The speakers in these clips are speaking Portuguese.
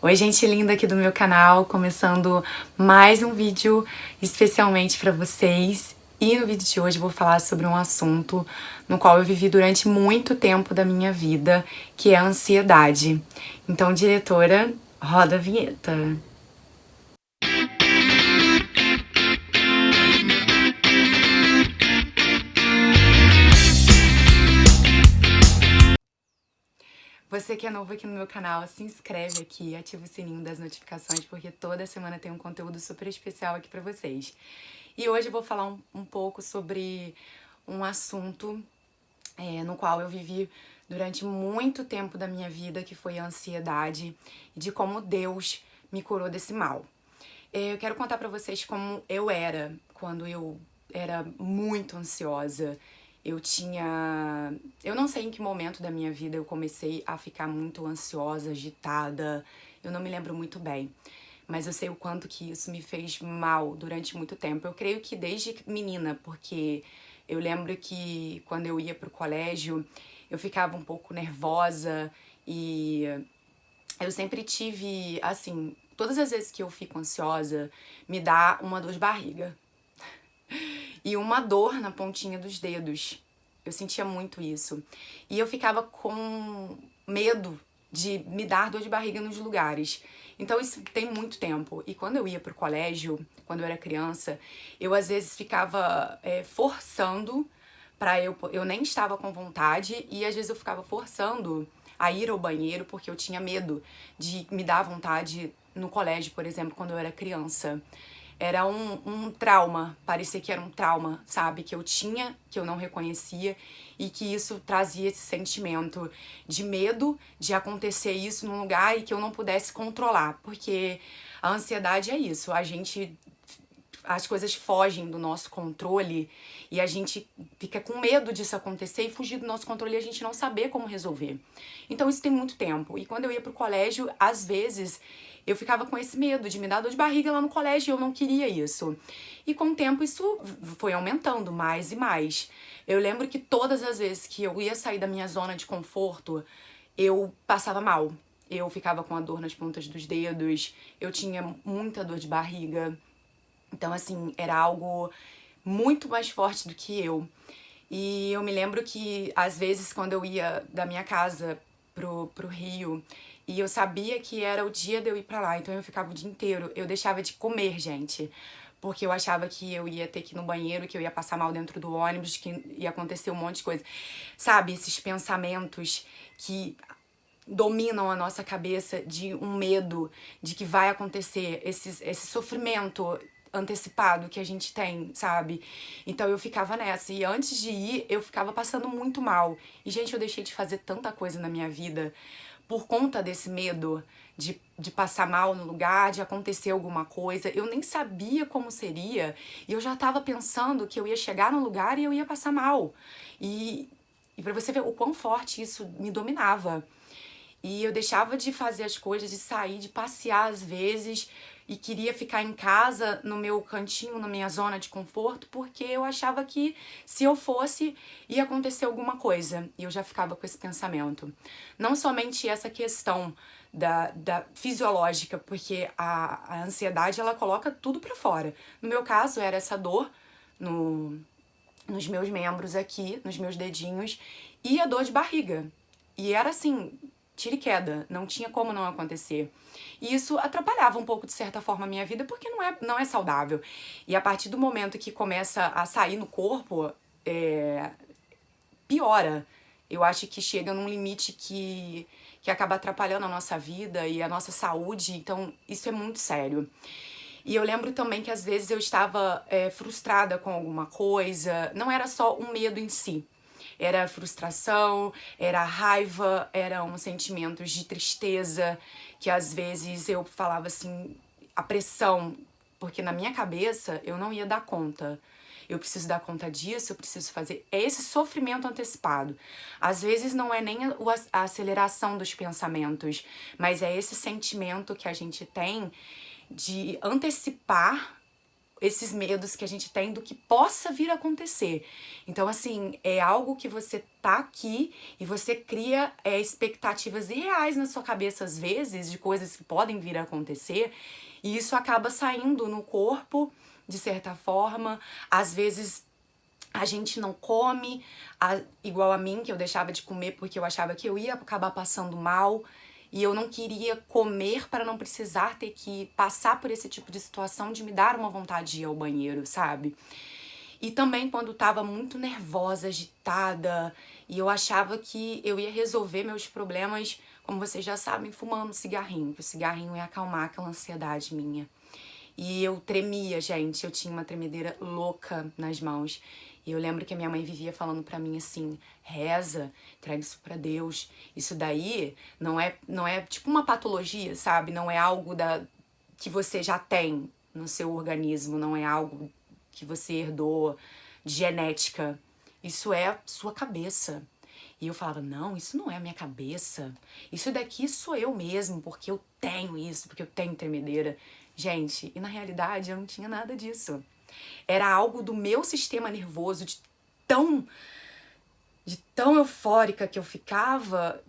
Oi, gente linda aqui do meu canal, começando mais um vídeo especialmente para vocês. E no vídeo de hoje eu vou falar sobre um assunto no qual eu vivi durante muito tempo da minha vida, que é a ansiedade. Então, diretora, roda a vinheta. Você que é novo aqui no meu canal, se inscreve aqui, ativa o sininho das notificações, porque toda semana tem um conteúdo super especial aqui pra vocês. E hoje eu vou falar um pouco sobre um assunto no qual eu vivi durante muito tempo da minha vida, que foi a ansiedade, e de como Deus me curou desse mal. Eu quero contar pra vocês como eu era quando eu era muito ansiosa. Eu não sei em que momento da minha vida eu comecei a ficar muito ansiosa, agitada. Eu não me lembro muito bem, mas eu sei o quanto que isso me fez mal durante muito tempo. Eu creio que desde menina, porque eu lembro que quando eu ia pro colégio, eu ficava um pouco nervosa e eu sempre tive, assim, todas as vezes que eu fico ansiosa, me dá uma dor de barriga e uma dor na pontinha dos dedos. Eu sentia muito isso. E eu ficava com medo de me dar dor de barriga nos lugares. Então isso tem muito tempo. E quando eu ia pro colégio, quando eu era criança, eu às vezes ficava forçando eu nem estava com vontade e às vezes eu ficava forçando a ir ao banheiro porque eu tinha medo de me dar vontade no colégio, por exemplo, quando eu era criança. Era um trauma, parecia que era um trauma, sabe? Que eu tinha, que eu não reconhecia e que isso trazia esse sentimento de medo de acontecer isso num lugar e que eu não pudesse controlar, porque a ansiedade é isso, as coisas fogem do nosso controle e a gente fica com medo disso acontecer e fugir do nosso controle e a gente não saber como resolver. Então isso tem muito tempo. E quando eu ia pro colégio, às vezes eu ficava com esse medo de me dar dor de barriga lá no colégio e eu não queria isso. E com o tempo isso foi aumentando mais e mais. Eu lembro que todas as vezes que eu ia sair da minha zona de conforto, eu passava mal. Eu ficava com a dor nas pontas dos dedos, eu tinha muita dor de barriga. Então, assim, era algo muito mais forte do que eu. E eu me lembro que, às vezes, quando eu ia da minha casa pro Rio, e eu sabia que era o dia de eu ir pra lá, então eu ficava o dia inteiro. Eu deixava de comer, gente, porque eu achava que eu ia ter que ir no banheiro, que eu ia passar mal dentro do ônibus, que ia acontecer um monte de coisa. Sabe, esses pensamentos que dominam a nossa cabeça de um medo de que vai acontecer, esse sofrimento antecipado que a gente tem, sabe? Então eu ficava nessa. E antes de ir, eu ficava passando muito mal. E, gente, eu deixei de fazer tanta coisa na minha vida por conta desse medo de passar mal no lugar, de acontecer alguma coisa. Eu nem sabia como seria. E eu já tava pensando que eu ia chegar no lugar e eu ia passar mal. E pra você ver o quão forte isso me dominava. E eu deixava de fazer as coisas, de sair, de passear às vezes, e queria ficar em casa, no meu cantinho, na minha zona de conforto, porque eu achava que se eu fosse, ia acontecer alguma coisa. E eu já ficava com esse pensamento. Não somente essa questão da fisiológica, porque a ansiedade, ela coloca tudo pra fora. No meu caso, era essa dor nos meus membros aqui, nos meus dedinhos, e a dor de barriga. E era assim, tiro e queda, não tinha como não acontecer. E isso atrapalhava um pouco, de certa forma, a minha vida, porque não é saudável. E a partir do momento que começa a sair no corpo, piora. Eu acho que chega num limite que acaba atrapalhando a nossa vida e a nossa saúde, então isso é muito sério. E eu lembro também que às vezes eu estava frustrada com alguma coisa, não era só o medo em si. Era frustração, era raiva, eram sentimentos de tristeza, que às vezes eu falava assim, a pressão, porque na minha cabeça eu não ia dar conta. Eu preciso dar conta disso, eu preciso fazer. É esse sofrimento antecipado. Às vezes não é nem a aceleração dos pensamentos, mas é esse sentimento que a gente tem de antecipar esses medos que a gente tem do que possa vir a acontecer. Então, assim, é algo que você tá aqui e você cria expectativas irreais na sua cabeça, às vezes, de coisas que podem vir a acontecer, e isso acaba saindo no corpo, de certa forma. Às vezes a gente não come igual a mim, que eu deixava de comer porque eu achava que eu ia acabar passando mal. E eu não queria comer para não precisar ter que passar por esse tipo de situação de me dar uma vontade de ir ao banheiro, sabe? E também quando tava muito nervosa, agitada, e eu achava que eu ia resolver meus problemas, como vocês já sabem, fumando cigarrinho. Que o cigarrinho ia acalmar aquela ansiedade minha. E eu tremia, gente. Eu tinha uma tremedeira louca nas mãos. E eu lembro que a minha mãe vivia falando pra mim assim: reza, entrega isso pra Deus. Isso daí não é tipo uma patologia, sabe? Não é algo que você já tem no seu organismo, não é algo que você herdou de genética. Isso é a sua cabeça. E eu falava: não, isso não é a minha cabeça. Isso daqui sou eu mesmo, porque eu tenho isso, porque eu tenho tremedeira. Gente, e na realidade eu não tinha nada disso. Era algo do meu sistema nervoso, tão de tão eufórica que eu ficava,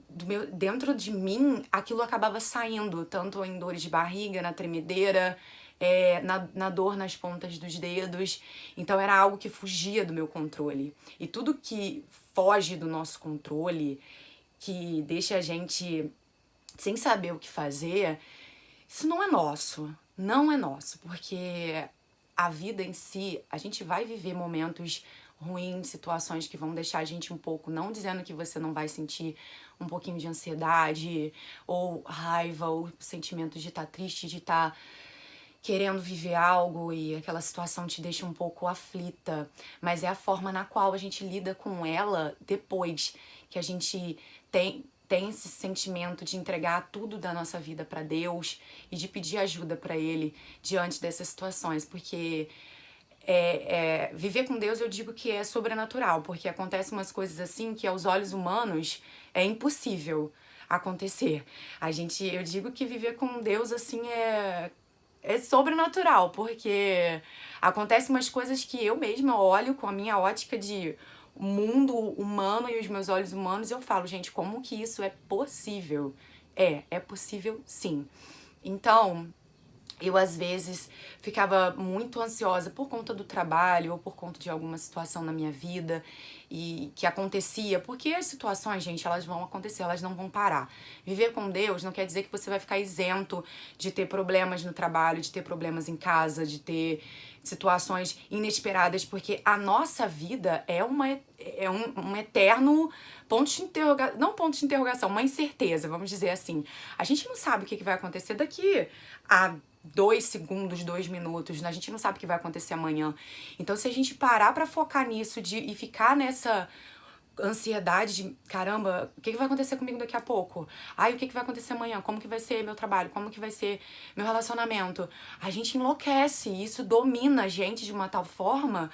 dentro de mim, aquilo acabava saindo, tanto em dores de barriga, na tremedeira, na dor nas pontas dos dedos. Então era algo que fugia do meu controle. E tudo que foge do nosso controle, que deixa a gente sem saber o que fazer, isso não é nosso. Não é nosso, porque a vida em si, a gente vai viver momentos ruins, situações que vão deixar a gente um pouco, não dizendo que você não vai sentir um pouquinho de ansiedade, ou raiva, ou sentimento de estar triste, de estar querendo viver algo e aquela situação te deixa um pouco aflita, mas é a forma na qual a gente lida com ela depois que a gente tem esse sentimento de entregar tudo da nossa vida para Deus e de pedir ajuda para Ele diante dessas situações, porque viver com Deus eu digo que é sobrenatural, porque acontecem umas coisas assim que aos olhos humanos é impossível acontecer. Eu digo que viver com Deus assim é sobrenatural, porque acontecem umas coisas que eu mesma olho com a minha ótica de mundo humano e os meus olhos humanos e eu falo, gente, como que isso é possível? É possível sim. Então, eu às vezes ficava muito ansiosa por conta do trabalho ou por conta de alguma situação na minha vida e que acontecia, porque as situações, gente, elas vão acontecer, elas não vão parar. Viver com Deus não quer dizer que você vai ficar isento de ter problemas no trabalho, de ter problemas em casa, de ter situações inesperadas, porque a nossa vida é um eterno ponto de interrogação, não ponto de interrogação, uma incerteza, vamos dizer assim. A gente não sabe o que vai acontecer daqui a 2 segundos, 2 minutos, né? A gente não sabe o que vai acontecer amanhã. Então, se a gente parar pra focar nisso e ficar nessa ansiedade de, caramba, o que vai acontecer comigo daqui a pouco? Ai, o que vai acontecer amanhã? Como que vai ser meu trabalho? Como que vai ser meu relacionamento? A gente enlouquece e isso domina a gente de uma tal forma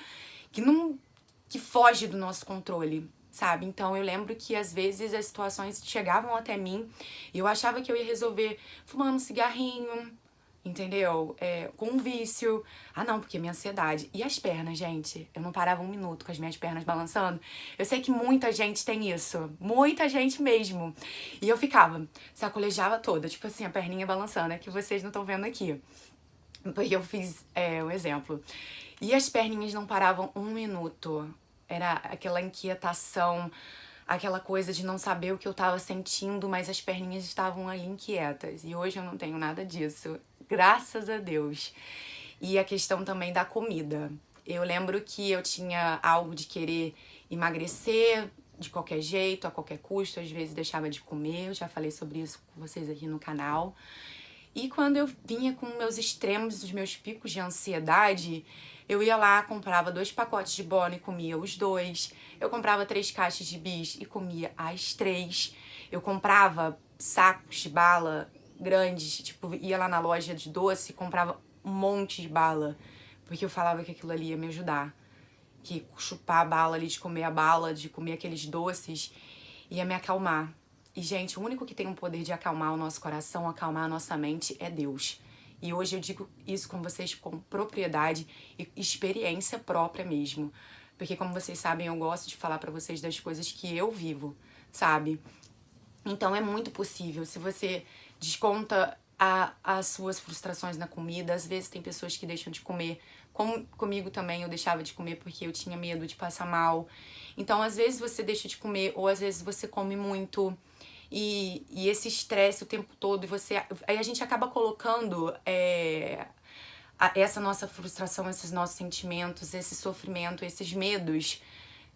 que foge do nosso controle, sabe? Então eu lembro que às vezes as situações chegavam até mim e eu achava que eu ia resolver fumando um cigarrinho, entendeu? Com um vício. Ah, não, porque minha ansiedade. E as pernas, gente? Eu não parava um minuto com as minhas pernas balançando. Eu sei que muita gente tem isso. Muita gente mesmo. E eu ficava, sacolejava toda, tipo assim, a perninha balançando. É que vocês não estão vendo aqui. Porque eu fiz um exemplo. E as perninhas não paravam um minuto. Era aquela inquietação, aquela coisa de não saber o que eu tava sentindo, mas as perninhas estavam ali inquietas. E hoje eu não tenho nada disso. Graças a Deus. E a questão também da comida. Eu lembro que eu tinha algo de querer emagrecer de qualquer jeito, a qualquer custo. Às vezes deixava de comer. Eu já falei sobre isso com vocês aqui no canal. E quando eu vinha com meus extremos, os meus picos de ansiedade, eu ia lá, comprava 2 pacotes de Bono e comia os 2. Eu comprava 3 caixas de bis e comia as 3. Eu comprava sacos de bala grandes, tipo, ia lá na loja de doce e comprava um monte de bala, porque eu falava que aquilo ali ia me ajudar. Que chupar a bala ali, de comer a bala, de comer aqueles doces, ia me acalmar. E, gente, o único que tem o poder de acalmar o nosso coração, acalmar a nossa mente é Deus. E hoje eu digo isso com vocês com propriedade e experiência própria mesmo. Porque como vocês sabem, eu gosto de falar pra vocês das coisas que eu vivo, sabe? Então é muito possível. Se você desconta as suas frustrações na comida, às vezes tem pessoas que deixam de comer. Como comigo também, eu deixava de comer porque eu tinha medo de passar mal. Então, às vezes você deixa de comer, ou às vezes você come muito. E esse estresse o tempo todo, aí a gente acaba colocando essa nossa frustração, esses nossos sentimentos, esse sofrimento, esses medos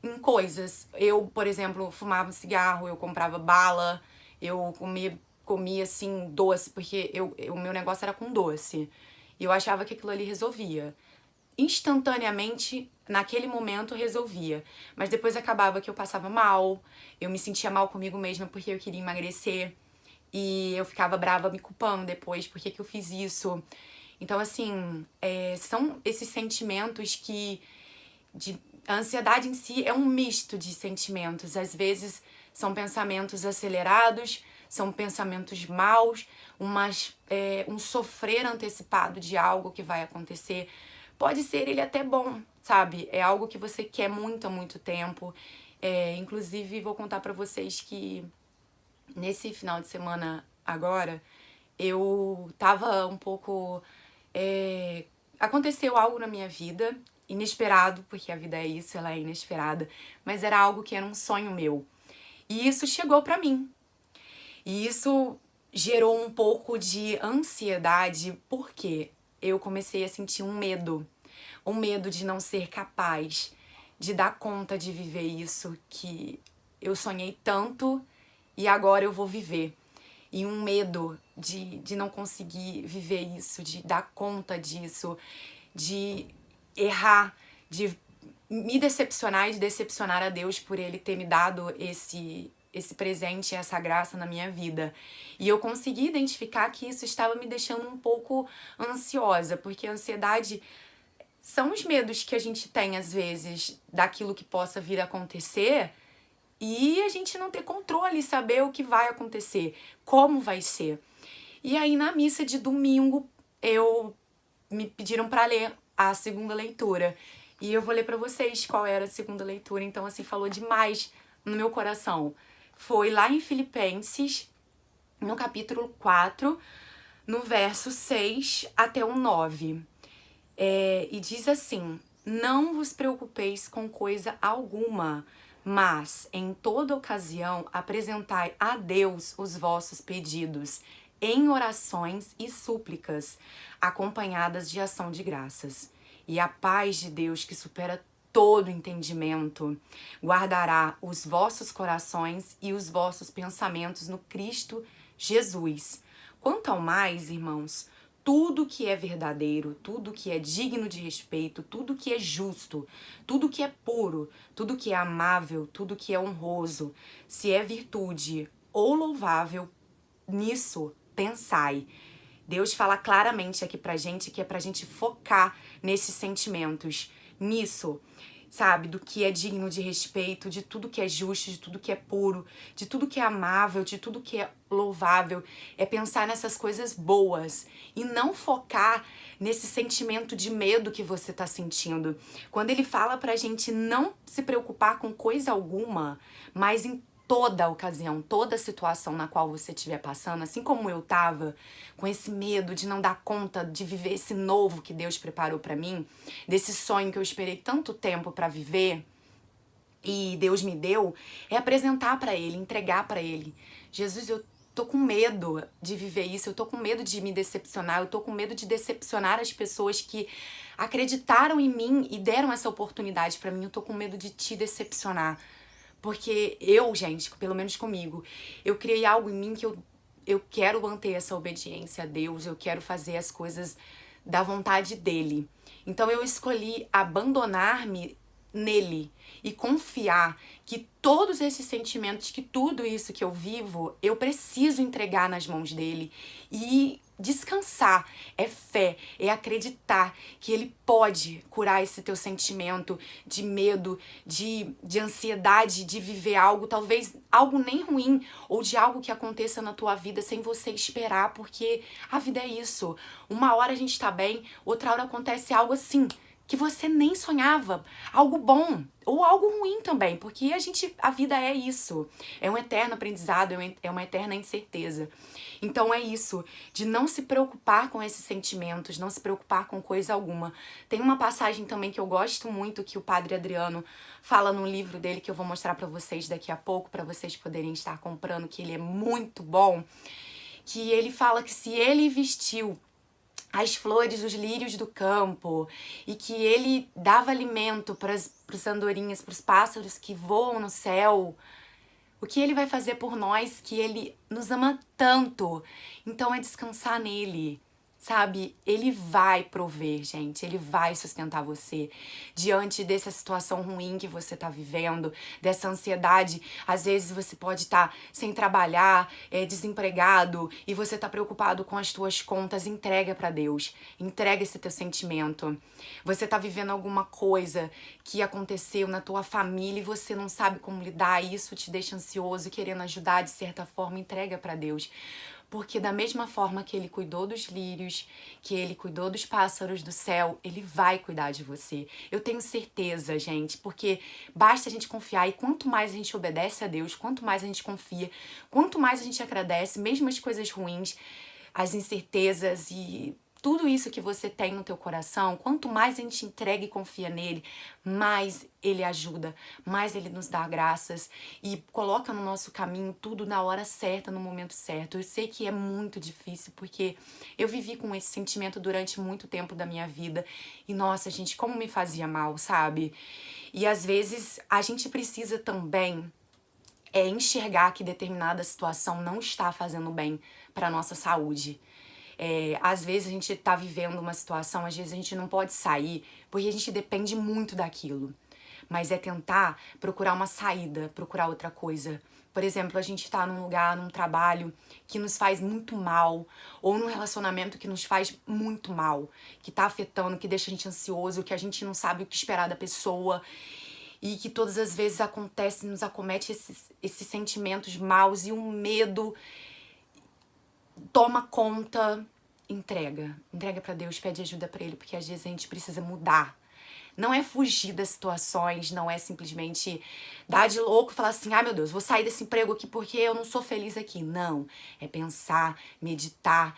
em coisas. Eu, por exemplo, fumava cigarro, eu comprava bala, eu comia assim, doce, porque o meu negócio era com doce. E eu achava que aquilo ali resolvia. Instantaneamente, naquele momento, resolvia. Mas depois acabava que eu passava mal, eu me sentia mal comigo mesma porque eu queria emagrecer. E eu ficava brava me culpando depois, por que eu fiz isso? Então, assim, são esses sentimentos a ansiedade em si é um misto de sentimentos. Às vezes são pensamentos acelerados, são pensamentos maus, um sofrer antecipado de algo que vai acontecer. Pode ser ele até bom, sabe? É algo que você quer muito há muito tempo. Inclusive, vou contar pra vocês que nesse final de semana agora, eu tava um pouco... aconteceu algo na minha vida, inesperado, porque a vida é isso, ela é inesperada, mas era algo que era um sonho meu. E isso chegou pra mim. E isso gerou um pouco de ansiedade, porque eu comecei a sentir um medo de não ser capaz de dar conta de viver isso que eu sonhei tanto e agora eu vou viver. E um medo de não conseguir viver isso, de dar conta disso, de errar, de me decepcionar e de decepcionar a Deus por Ele ter me dado esse presente, essa graça na minha vida. E eu consegui identificar que isso estava me deixando um pouco ansiosa, porque a ansiedade são os medos que a gente tem, às vezes, daquilo que possa vir a acontecer e a gente não ter controle, saber o que vai acontecer, como vai ser. E aí, na missa de domingo, me pediram para ler a segunda leitura. E eu vou ler para vocês qual era a segunda leitura. Então, assim, falou demais no meu coração. Foi lá em Filipenses, no capítulo 4, no verso 6 até o 9. E diz assim: não vos preocupeis com coisa alguma, mas em toda ocasião apresentai a Deus os vossos pedidos em orações e súplicas, acompanhadas de ação de graças. E a paz de Deus, que supera todo entendimento, guardará os vossos corações e os vossos pensamentos no Cristo Jesus. Quanto ao mais, irmãos, tudo que é verdadeiro, tudo que é digno de respeito, tudo que é justo, tudo que é puro, tudo que é amável, tudo que é honroso, se é virtude ou louvável, nisso pensai. Deus fala claramente aqui pra gente que é pra gente focar nesses sentimentos, nisso, sabe? Do que é digno de respeito, de tudo que é justo, de tudo que é puro, de tudo que é amável, de tudo que é louvável. É pensar nessas coisas boas e não focar nesse sentimento de medo que você tá sentindo. Quando ele fala pra gente não se preocupar com coisa alguma, mas em toda ocasião, toda situação na qual você estiver passando, assim como eu tava, com esse medo de não dar conta de viver esse novo que Deus preparou pra mim, desse sonho que eu esperei tanto tempo pra viver e Deus me deu, é apresentar pra Ele, entregar pra Ele. Jesus, eu tô com medo de viver isso, eu tô com medo de me decepcionar, eu tô com medo de decepcionar as pessoas que acreditaram em mim e deram essa oportunidade pra mim, eu tô com medo de te decepcionar. Porque gente, pelo menos comigo, eu criei algo em mim que eu quero manter essa obediência a Deus, eu quero fazer as coisas da vontade dele. Então eu escolhi abandonar-me nele e confiar que todos esses sentimentos, que tudo isso que eu vivo, eu preciso entregar nas mãos dele e descansar. É fé, é acreditar que ele pode curar esse teu sentimento de medo, de ansiedade, de viver algo, talvez algo nem ruim, ou de algo que aconteça na tua vida sem você esperar, porque a vida é isso. Uma hora a gente tá bem, outra hora acontece algo assim que você nem sonhava, algo bom ou algo ruim também, porque a vida é isso, é um eterno aprendizado, é uma eterna incerteza. Então é isso, de não se preocupar com esses sentimentos, não se preocupar com coisa alguma. Tem uma passagem também que eu gosto muito, que o Padre Adriano fala no livro dele, que eu vou mostrar pra vocês daqui a pouco, pra vocês poderem estar comprando, que ele é muito bom, que ele fala que se ele vestiu as flores, os lírios do campo, e que ele dava alimento para as andorinhas, para os pássaros que voam no céu, o que ele vai fazer por nós, que ele nos ama tanto. Então é descansar nele, sabe? Ele vai prover, gente. Ele vai sustentar você. Diante dessa situação ruim que você tá vivendo, dessa ansiedade, às vezes você pode estar sem trabalhar, desempregado, e você tá preocupado com as tuas contas. Entrega pra Deus. Entrega esse teu sentimento. Você tá vivendo alguma coisa que aconteceu na tua família e você não sabe como lidar, e isso te deixa ansioso, querendo ajudar de certa forma. Entrega pra Deus. Porque da mesma forma que ele cuidou dos lírios, que ele cuidou dos pássaros do céu, ele vai cuidar de você. Eu tenho certeza, gente, porque basta a gente confiar, e quanto mais a gente obedece a Deus, quanto mais a gente confia, quanto mais a gente agradece, mesmo as coisas ruins, as incertezas e tudo isso que você tem no teu coração, quanto mais a gente entrega e confia nele, mais ele ajuda, mais ele nos dá graças e coloca no nosso caminho tudo na hora certa, no momento certo. Eu sei que é muito difícil, porque eu vivi com esse sentimento durante muito tempo da minha vida e, nossa, gente, como me fazia mal, sabe? E às vezes a gente precisa também enxergar que determinada situação não está fazendo bem para nossa saúde. Às vezes a gente tá vivendo uma situação, às vezes a gente não pode sair, porque a gente depende muito daquilo. Mas é tentar procurar uma saída, procurar outra coisa. Por exemplo, a gente tá num lugar, num trabalho que nos faz muito mal, ou num relacionamento que nos faz muito mal, que tá afetando, que deixa a gente ansioso, que a gente não sabe o que esperar da pessoa, e que todas as vezes acontece, nos acomete esses sentimentos maus e um medo toma conta. Entrega pra Deus, pede ajuda pra ele, porque às vezes a gente precisa mudar. Não é fugir das situações, não é simplesmente dar de louco e falar assim, ai meu Deus, vou sair desse emprego aqui porque eu não sou feliz aqui. Não, é pensar, meditar,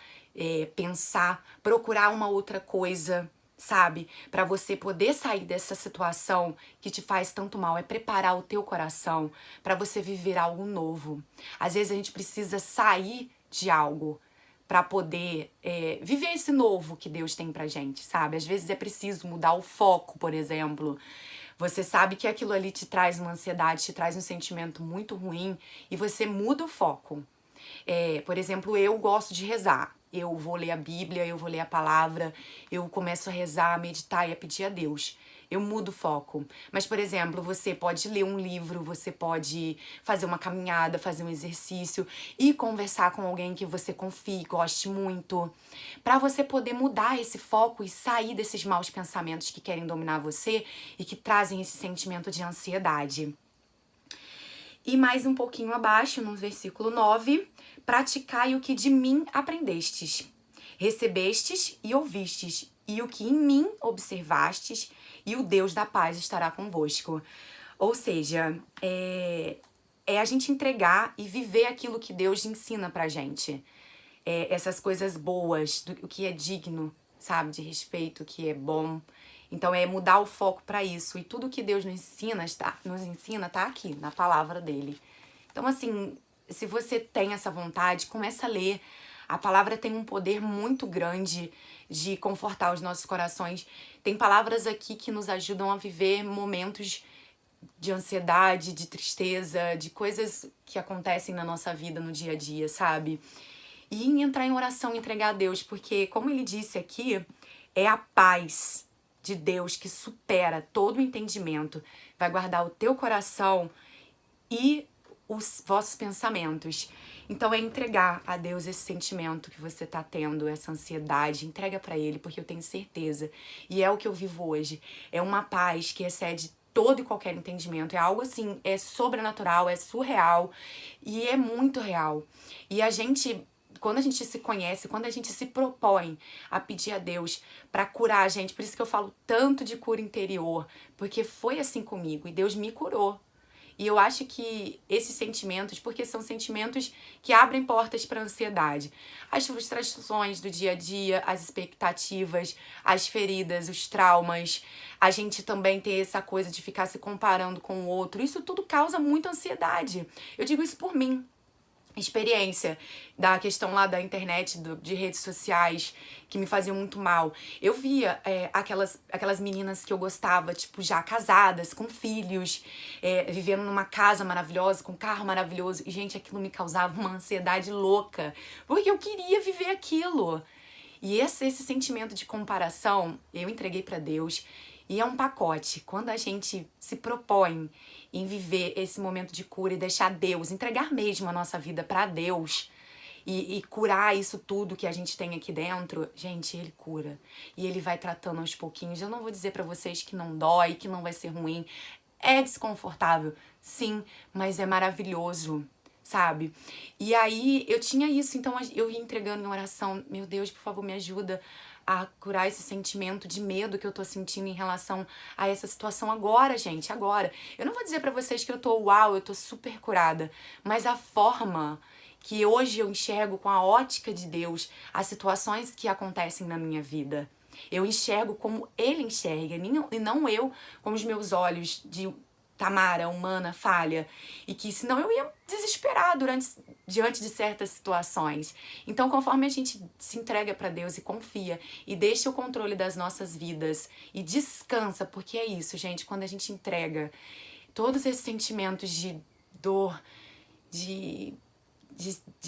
procurar uma outra coisa, sabe? Pra você poder sair dessa situação que te faz tanto mal, é preparar o teu coração pra você viver algo novo. Às vezes a gente precisa sair de algo para poder viver esse novo que Deus tem pra gente, sabe? Às vezes é preciso mudar o foco, por exemplo. Você sabe que aquilo ali te traz uma ansiedade, te traz um sentimento muito ruim e você muda o foco. Por exemplo, eu gosto de rezar. Eu vou ler a Bíblia, eu vou ler a palavra, eu começo a rezar, a meditar e a pedir a Deus. Eu mudo o foco. Mas, por exemplo, você pode ler um livro, você pode fazer uma caminhada, fazer um exercício e conversar com alguém que você confie, goste muito, para você poder mudar esse foco e sair desses maus pensamentos que querem dominar você e que trazem esse sentimento de ansiedade. E mais um pouquinho abaixo, no versículo 9, praticai o que de mim aprendestes, recebestes e ouvistes, e o que em mim observastes, e o Deus da paz estará convosco. Ou seja, é a gente entregar e viver aquilo que Deus ensina pra gente. Essas coisas boas, o que é digno, sabe, de respeito, o que é bom. Então é mudar o foco pra isso. E tudo que Deus nos ensina tá aqui, na palavra dele. Então, assim, se você tem essa vontade, começa a ler. A palavra tem um poder muito grande de confortar os nossos corações. Tem palavras aqui que nos ajudam a viver momentos de ansiedade, de tristeza, de coisas que acontecem na nossa vida no dia a dia, sabe? E entrar em oração, entregar a Deus, porque, como ele disse aqui, é a paz de Deus que supera todo o entendimento vai guardar o teu coração e os vossos pensamentos. Então é entregar a Deus esse sentimento que você tá tendo, essa ansiedade, entrega pra Ele, porque eu tenho certeza, e é o que eu vivo hoje, é uma paz que excede todo e qualquer entendimento, é algo assim, é sobrenatural, é surreal, e é muito real. E a gente, quando a gente se conhece, quando a gente se propõe a pedir a Deus pra curar a gente, por isso que eu falo tanto de cura interior, porque foi assim comigo, e Deus me curou. E eu acho que esses sentimentos, porque são sentimentos que abrem portas para a ansiedade. As frustrações do dia a dia, as expectativas, as feridas, os traumas. A gente também ter essa coisa de ficar se comparando com o outro. Isso tudo causa muita ansiedade. Eu digo isso por mim. Experiência da questão lá da internet, de redes sociais, que me faziam muito mal. Eu via aquelas meninas que eu gostava, tipo, já casadas, com filhos, vivendo numa casa maravilhosa, com um carro maravilhoso. E, gente, aquilo me causava uma ansiedade louca, porque eu queria viver aquilo. E esse sentimento de comparação, eu entreguei pra Deus. E é um pacote. Quando a gente se propõe em viver esse momento de cura e deixar Deus, entregar mesmo a nossa vida pra Deus e curar isso tudo que a gente tem aqui dentro, gente, Ele cura. E Ele vai tratando aos pouquinhos. Eu não vou dizer pra vocês que não dói, que não vai ser ruim. É desconfortável, sim, mas é maravilhoso, sabe? E aí eu tinha isso, então eu ia entregando em oração, meu Deus, por favor, me ajuda a curar esse sentimento de medo que eu tô sentindo em relação a essa situação agora, gente, agora. Eu não vou dizer pra vocês que eu tô uau, eu tô super curada, mas a forma que hoje eu enxergo com a ótica de Deus as situações que acontecem na minha vida. Eu enxergo como Ele enxerga, e não eu com os meus olhos de Tamara, humana, falha. E que senão eu ia desesperar diante de certas situações. Então, conforme a gente se entrega para Deus e confia e deixa o controle das nossas vidas e descansa, porque é isso, gente, quando a gente entrega todos esses sentimentos de dor, de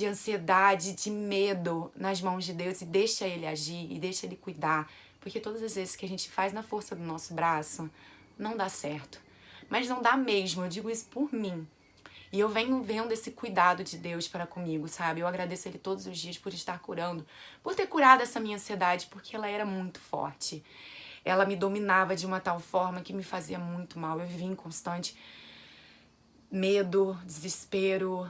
ansiedade, de medo nas mãos de Deus e deixa Ele agir e deixa Ele cuidar. Porque todas as vezes que a gente faz na força do nosso braço, não dá certo. Mas não dá mesmo, eu digo isso por mim. E eu venho vendo esse cuidado de Deus para comigo, sabe? Eu agradeço Ele todos os dias por estar curando, por ter curado essa minha ansiedade, porque ela era muito forte. Ela me dominava de uma tal forma que me fazia muito mal. Eu vivia em constante medo, desespero,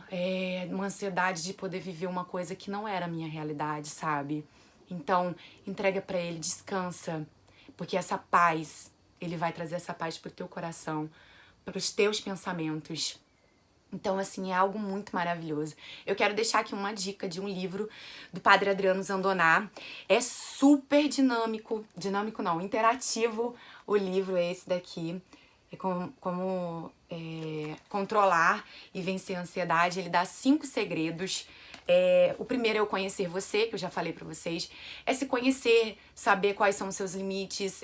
uma ansiedade de poder viver uma coisa que não era a minha realidade, sabe? Então, entrega pra Ele, descansa, porque essa paz, Ele vai trazer essa paz pro teu coração, pros teus pensamentos. Então, assim, é algo muito maravilhoso. Eu quero deixar aqui uma dica de um livro do Padre Adriano Zandoná. É super dinâmico não, interativo o livro é esse daqui. É como controlar e vencer a ansiedade. Ele dá 5 segredos. O primeiro é o conhecer você, que eu já falei pra vocês. É se conhecer, saber quais são os seus limites,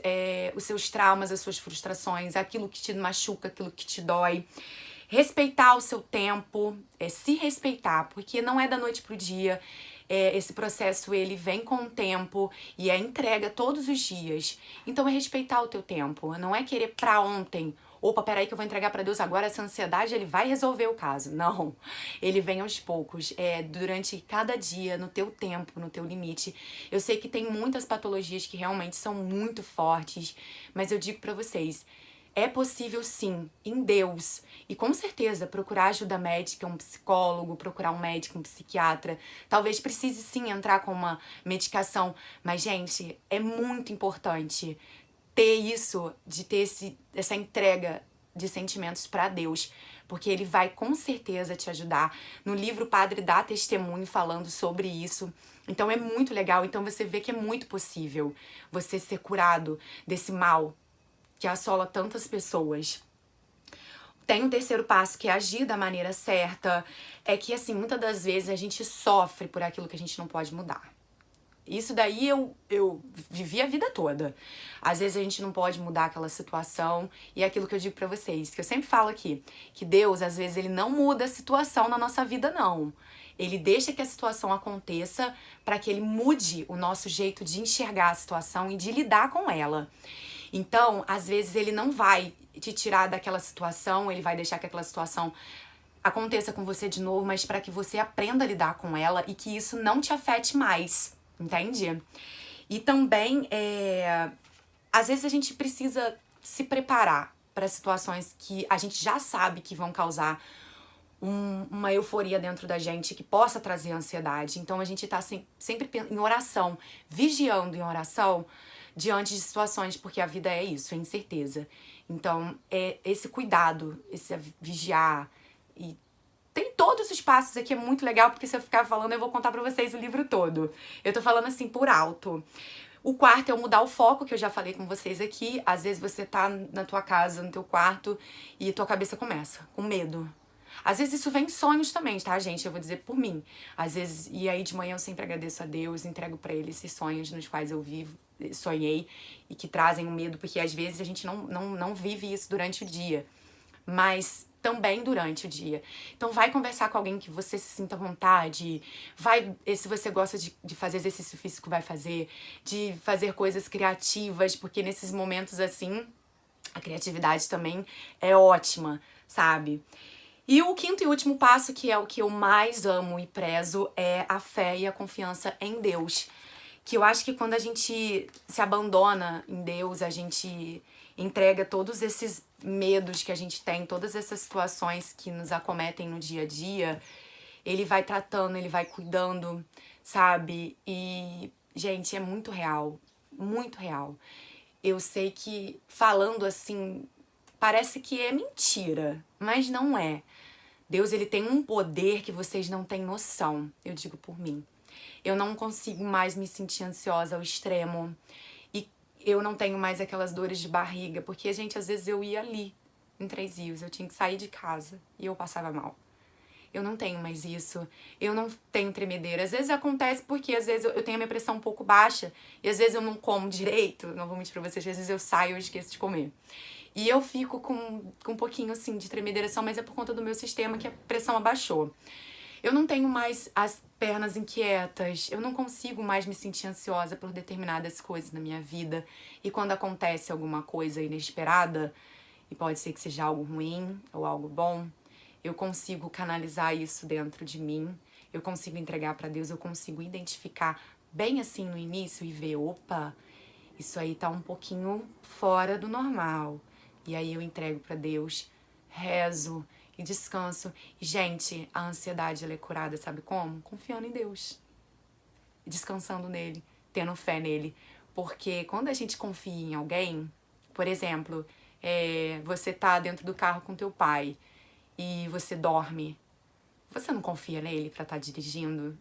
os seus traumas, as suas frustrações, aquilo que te machuca, aquilo que te dói. Respeitar o seu tempo, se respeitar, porque não é da noite pro dia. Esse processo, ele vem com o tempo e é entrega todos os dias. Então é respeitar o teu tempo, não é querer pra ontem. Opa, peraí que eu vou entregar pra Deus agora essa ansiedade, Ele vai resolver o caso. Não, Ele vem aos poucos, durante cada dia, no teu tempo, no teu limite. Eu sei que tem muitas patologias que realmente são muito fortes, mas eu digo pra vocês, é possível sim, em Deus. E com certeza, procurar ajuda médica, um psicólogo, procurar um médico, um psiquiatra. Talvez precise sim entrar com uma medicação. Mas, gente, é muito importante ter isso, de ter essa entrega de sentimentos para Deus. Porque Ele vai com certeza te ajudar. No livro, o padre dá testemunho falando sobre isso. Então é muito legal. Então você vê que é muito possível você ser curado desse mal que assola tantas pessoas. Tem um terceiro passo, que é agir da maneira certa. É que, assim, muitas das vezes a gente sofre por aquilo que a gente não pode mudar. Isso daí eu vivi a vida toda. Às vezes a gente não pode mudar aquela situação. E é aquilo que eu digo pra vocês, que eu sempre falo aqui, que Deus, às vezes, Ele não muda a situação na nossa vida, não. Ele deixa que a situação aconteça para que Ele mude o nosso jeito de enxergar a situação e de lidar com ela. Então, às vezes ele não vai te tirar daquela situação, ele vai deixar que aquela situação aconteça com você de novo, mas para que você aprenda a lidar com ela e que isso não te afete mais, entende? E também, às vezes a gente precisa se preparar para situações que a gente já sabe que vão causar uma euforia dentro da gente, que possa trazer ansiedade. Então a gente tá sempre em oração, vigiando em oração diante de situações, porque a vida é isso, é incerteza. Então é esse cuidado, esse vigiar. E tem todos os passos aqui, é muito legal, porque se eu ficar falando eu vou contar pra vocês o livro todo. Eu tô falando assim por alto. O quarto é o mudar o foco, que eu já falei com vocês aqui. Às vezes você tá na tua casa, no teu quarto, e tua cabeça começa com medo. Às vezes isso vem em sonhos também, tá, gente? Eu vou dizer por mim. Às vezes, e aí de manhã eu sempre agradeço a Deus, entrego pra Ele esses sonhos nos quais eu sonhei e que trazem o medo, porque às vezes a gente não vive isso durante o dia, mas também durante o dia. Então vai conversar com alguém que você se sinta à vontade, vai, se você gosta de fazer exercício físico, vai fazer, de fazer coisas criativas, porque nesses momentos assim, a criatividade também é ótima, sabe? E o quinto e último passo, que é o que eu mais amo e prezo, é a fé e a confiança em Deus. Que eu acho que quando a gente se abandona em Deus, a gente entrega todos esses medos que a gente tem, todas essas situações que nos acometem no dia a dia, Ele vai tratando, Ele vai cuidando, sabe? E, gente, é muito real, muito real. Eu sei que falando assim, parece que é mentira, mas não é. Deus, ele tem um poder que vocês não têm noção, eu digo por mim. Eu não consigo mais me sentir ansiosa ao extremo. E eu não tenho mais aquelas dores de barriga. Porque, gente, às vezes eu ia ali, em Três Rios. Eu tinha que sair de casa e eu passava mal. Eu não tenho mais isso. Eu não tenho tremedeira. Às vezes acontece porque, às vezes, eu tenho a minha pressão um pouco baixa. E, às vezes, eu não como direito. Não vou mentir pra vocês. Às vezes, eu saio e esqueço de comer. E eu fico com um pouquinho, assim, de tremedeira só. Mas é por conta do meu sistema que a pressão abaixou. Eu não tenho mais as pernas inquietas, eu não consigo mais me sentir ansiosa por determinadas coisas na minha vida. E quando acontece alguma coisa inesperada, e pode ser que seja algo ruim ou algo bom, eu consigo canalizar isso dentro de mim, eu consigo entregar pra Deus, eu consigo identificar bem assim no início e ver, opa, isso aí tá um pouquinho fora do normal. E aí eu entrego pra Deus, rezo e descanso. E, gente, a ansiedade ela é curada, sabe como? Confiando em Deus. Descansando nele, tendo fé nele. Porque quando a gente confia em alguém, por exemplo, você tá dentro do carro com teu pai e você dorme. Você não confia nele pra estar dirigindo?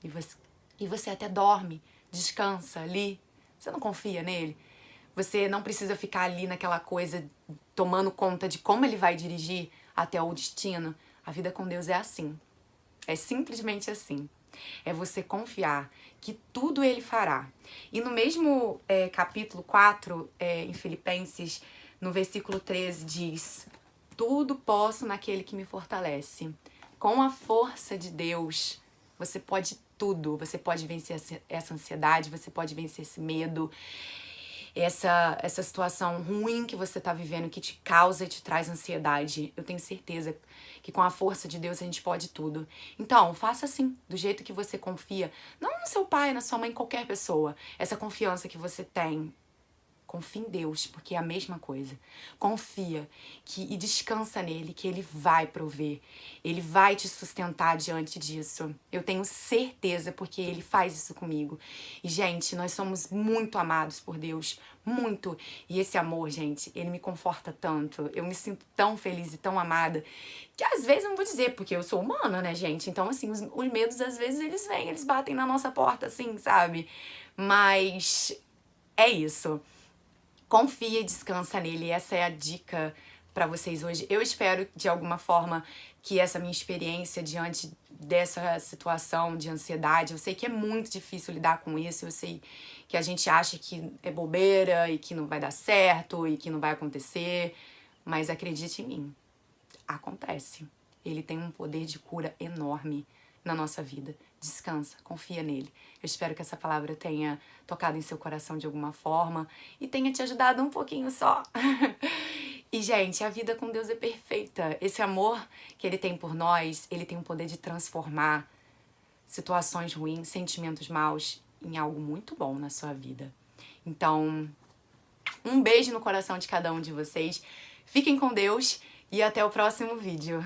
E você até dorme, descansa ali. Você não confia nele? Você não precisa ficar ali naquela coisa, tomando conta de como ele vai dirigir até o destino. A vida com Deus é assim. É simplesmente assim. É você confiar que tudo ele fará. E no mesmo capítulo 4, em Filipenses, no versículo 13, diz: tudo posso naquele que me fortalece. Com a força de Deus, você pode tudo. Você pode vencer essa ansiedade, você pode vencer esse medo, essa situação ruim que você tá vivendo, que te causa e te traz ansiedade. Eu tenho certeza que com a força de Deus a gente pode tudo. Então, faça assim, do jeito que você confia. Não no seu pai, na sua mãe, qualquer pessoa. Essa confiança que você tem. Confia em Deus, porque é a mesma coisa. Confia e descansa nele, que ele vai prover. Ele vai te sustentar diante disso. Eu tenho certeza, porque ele faz isso comigo. E, gente, nós somos muito amados por Deus. Muito. E esse amor, gente, ele me conforta tanto. Eu me sinto tão feliz e tão amada. Que às vezes, eu não vou dizer, porque eu sou humana, né, gente? Então, assim, os medos, às vezes, eles vêm, eles batem na nossa porta, assim, sabe? Mas é isso. Confia e descansa nele. Essa é a dica para vocês hoje. Eu espero, de alguma forma, que essa minha experiência diante dessa situação de ansiedade, eu sei que é muito difícil lidar com isso, eu sei que a gente acha que é bobeira e que não vai dar certo e que não vai acontecer, mas acredite em mim, acontece. Ele tem um poder de cura enorme. na nossa vida. Descansa, confia nele. Eu espero que essa palavra tenha tocado em seu coração de alguma forma e tenha te ajudado um pouquinho só. E, gente, a vida com Deus é perfeita. Esse amor que ele tem por nós, ele tem o poder de transformar situações ruins, sentimentos maus em algo muito bom na sua vida. Então, um beijo no coração de cada um de vocês. Fiquem com Deus e até o próximo vídeo.